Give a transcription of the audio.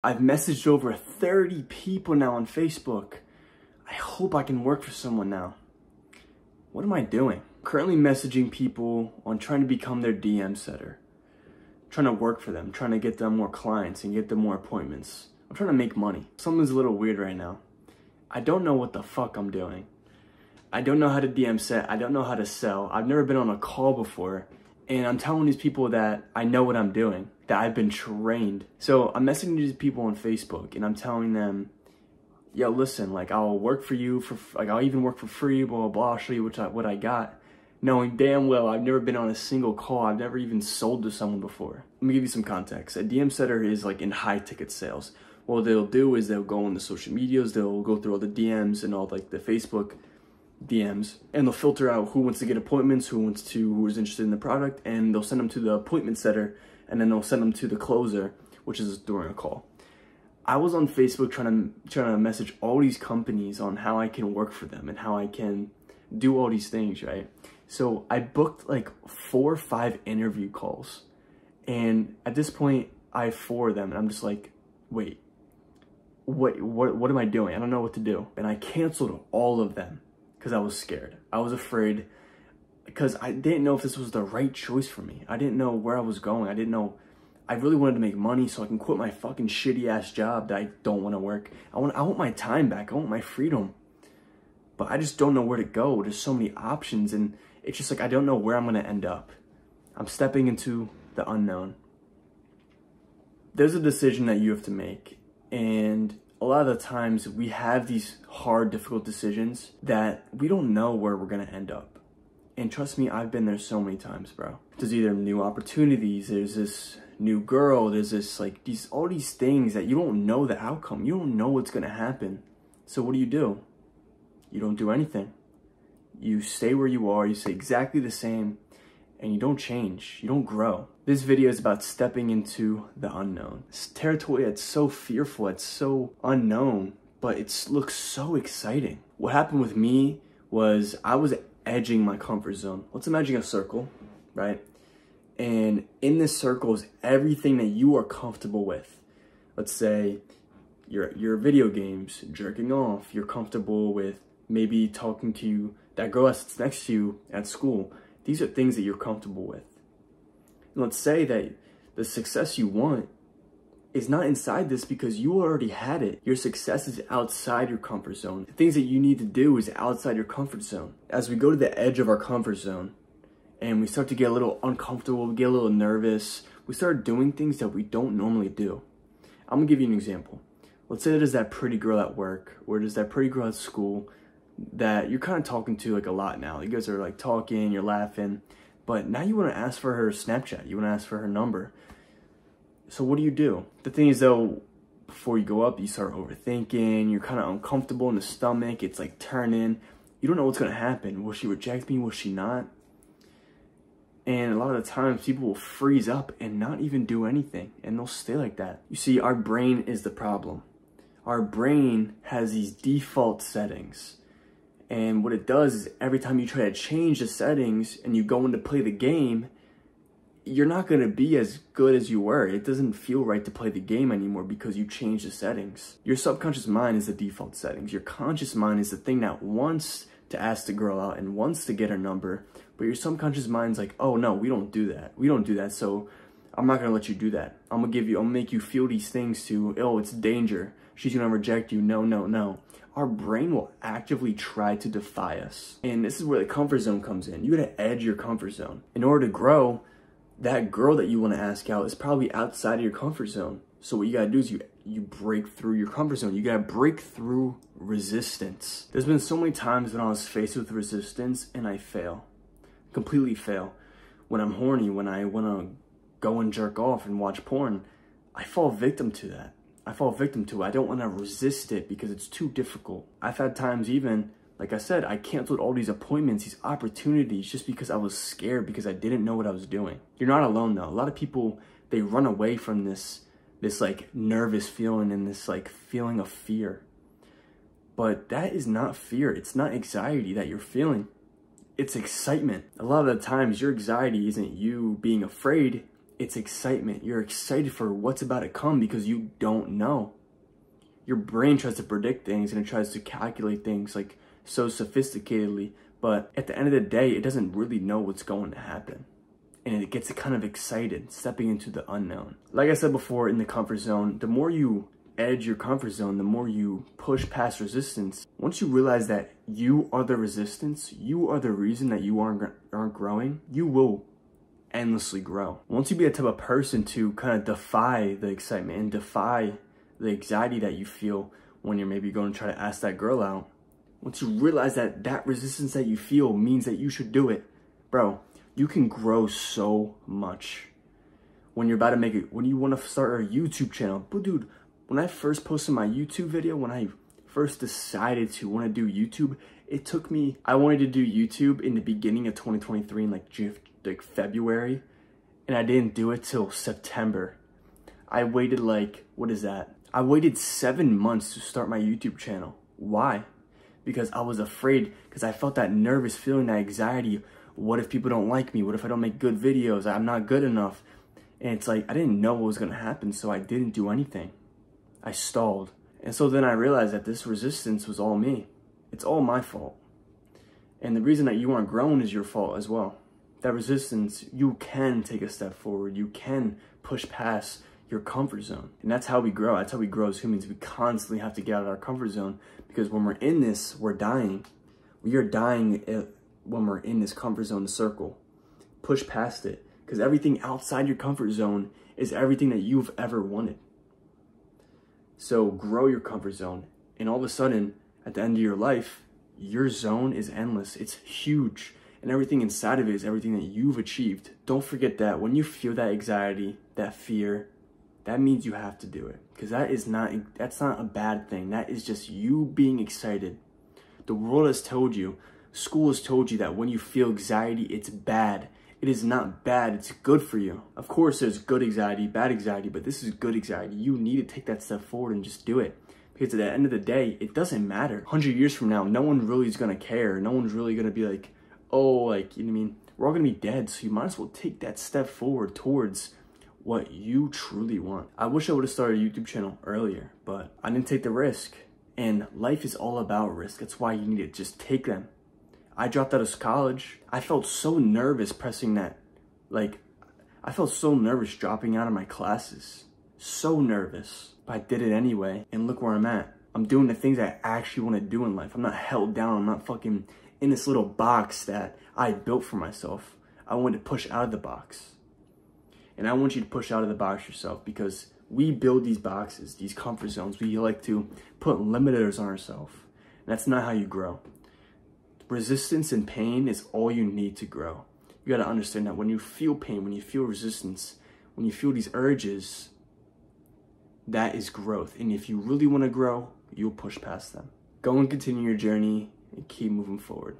I've messaged over 30 people now on Facebook. I hope I can work for someone now. What am I doing? Currently messaging people on trying to become their DM setter. Trying to work for them, trying to get them more clients and get them more appointments. I'm trying to make money. Something's a little weird right now. I don't know what the fuck I'm doing. I don't know how to DM set. I don't know how to sell. I've never been on a call before. And I'm telling these people that I know what I'm doing, that I've been trained. So I'm messaging these people on Facebook and I'm telling them, yo, listen, like I'll work for you for, like I'll even work for free, blah, blah, blah. I'll show you what I got. Knowing damn well I've never been on a single call. I've never even sold to someone before. Let me give you some context. A DM setter is like in high ticket sales. What they'll do is they'll go on the social medias, they'll go through all the DMs and all like the Facebook DMs, and they'll filter out who wants to get appointments, who is interested in the product, and they'll send them to the appointment setter, and then they'll send them to the closer, which is during a call. I was on Facebook trying to message all these companies on how I can work for them and how I can do all these things, right? So I booked like 4 or 5 interview calls, and at this point I have 4 of them, and I'm just like, wait, what am I doing? I don't know what to do. And I canceled all of them because I was scared. I was afraid because I didn't know if this was the right choice for me. I didn't know where I was going. I didn't know. I really wanted to make money so I can quit my fucking shitty ass job that I don't want to work. I want my time back. I want my freedom. But I just don't know where to go. There's so many options, and it's just like I don't know where I'm going to end up. I'm stepping into the unknown. There's a decision that you have to make, and a lot of the times we have these hard, difficult decisions that we don't know where we're going to end up. And trust me, I've been there so many times, bro. There's either new opportunities, there's this new girl, there's this like all these things that you don't know the outcome. You don't know what's going to happen. So what do? You don't do anything. You stay where you are, you stay exactly the same, and you don't change, you don't grow. This video is about stepping into the unknown. It's territory that's so fearful, it's so unknown, but it looks so exciting. What happened with me was I was edging my comfort zone. Let's imagine a circle, right? And in this circle is everything that you are comfortable with. Let's say your video games, jerking off, you're comfortable with maybe talking to that girl that's next to you at school. These are things that you're comfortable with. And let's say that the success you want is not inside this because you already had it. Your success is outside your comfort zone. The things that you need to do is outside your comfort zone. As we go to the edge of our comfort zone and we start to get a little uncomfortable, we get a little nervous, we start doing things that we don't normally do. I'm gonna give you an example. Let's say there's that pretty girl at work, or there's that pretty girl at school that you're kind of talking to like a lot now. You guys are like talking, you're laughing, but now you want to ask for her Snapchat, you want to ask for her number. So what do? The thing is though, before you go up, you start overthinking, you're kind of uncomfortable in the stomach, it's like turning, you don't know what's going to happen. Will she reject me? Will she not? And a lot of the times people will freeze up and not even do anything, and they'll stay like that. You see, our brain is the problem. Our brain has these default settings. And what it does is every time you try to change the settings and you go in to play the game, you're not going to be as good as you were. It doesn't feel right to play the game anymore because you changed the settings. Your subconscious mind is the default settings. Your conscious mind is the thing that wants to ask the girl out and wants to get her number. But your subconscious mind's like, oh no, we don't do that. We don't do that. So I'm not going to let you do that. I'm going to make you feel these things to, oh, it's danger. She's going to reject you. No, no, no. Our brain will actively try to defy us. And this is where the comfort zone comes in. You gotta edge your comfort zone. In order to grow, that girl that you wanna ask out is probably outside of your comfort zone. So what you gotta do is you break through your comfort zone. You gotta break through resistance. There's been so many times when I was faced with resistance and I fail. Completely fail. When I'm horny, when I wanna go and jerk off and watch porn, I fall victim to that. I fall victim to it. I don't want to resist it because it's too difficult. I've had times even, like I said, I canceled all these appointments, these opportunities just because I was scared, because I didn't know what I was doing. You're not alone though. A lot of people, they run away from this like nervous feeling and this like feeling of fear. But that is not fear. It's not anxiety that you're feeling. It's excitement. A lot of the times your anxiety isn't you being afraid. It's excitement. You're excited for what's about to come because you don't know. Your brain tries to predict things and it tries to calculate things like so sophisticatedly, but at the end of the day, it doesn't really know what's going to happen. And it gets kind of excited, stepping into the unknown. Like I said before, in the comfort zone, the more you edge your comfort zone, the more you push past resistance. Once you realize that you are the resistance, you are the reason that you aren't growing, you will endlessly grow. Once you be a type of person to kind of defy the excitement and defy the anxiety that you feel when you're maybe going to try to ask that girl out, once you realize that that resistance that you feel means that you should do it, bro, you can grow so much. When you're about to make it, when you want to start a YouTube channel, but dude, when I first posted my YouTube video, when I first decided to want to do YouTube, it took me, I wanted to do YouTube in the beginning of 2023 in like February, and I didn't do it till September. I waited like, what is that? I waited 7 months to start my YouTube channel. Why? Because I was afraid, because I felt that nervous feeling, that anxiety. What if people don't like me? What if I don't make good videos? I'm not good enough. And it's like, I didn't know what was going to happen, so I didn't do anything. I stalled. And so then I realized that this resistance was all me. It's all my fault. And the reason that you aren't growing is your fault as well. That resistance, you can take a step forward. You can push past your comfort zone. And that's how we grow. That's how we grow as humans. We constantly have to get out of our comfort zone, because when we're in this, we're dying. We are dying when we're in this comfort zone circle. Push past it, because everything outside your comfort zone is everything that you've ever wanted. So grow your comfort zone, and all of a sudden, at the end of your life, your zone is endless. It's huge, and everything inside of it is everything that you've achieved. Don't forget that when you feel that anxiety, that fear, that means you have to do it, because that's not a bad thing. That is just you being excited. The world has told you, school has told you that when you feel anxiety, it's bad. It is not bad, it's good for you. Of course, there's good anxiety, bad anxiety, but this is good anxiety. You need to take that step forward and just do it. Because at the end of the day, it doesn't matter. 100 years from now, no one really is gonna care. No one's really gonna be like, oh, like, you know what I mean? We're all gonna be dead, so you might as well take that step forward towards what you truly want. I wish I would have started a YouTube channel earlier, but I didn't take the risk. And life is all about risk. That's why you need to just take them. I dropped out of college. I felt so nervous pressing that. Like, I felt so nervous dropping out of my classes. So nervous. But I did it anyway. And look where I'm at. I'm doing the things I actually want to do in life. I'm not held down. I'm not fucking in this little box that I built for myself. I wanted to push out of the box. And I want you to push out of the box yourself, because we build these boxes, these comfort zones. We like to put limiters on ourselves. And that's not how you grow. Resistance and pain is all you need to grow. You gotta understand that when you feel pain, when you feel resistance, when you feel these urges, that is growth. And if you really wanna grow, you'll push past them. Go and continue your journey and keep moving forward.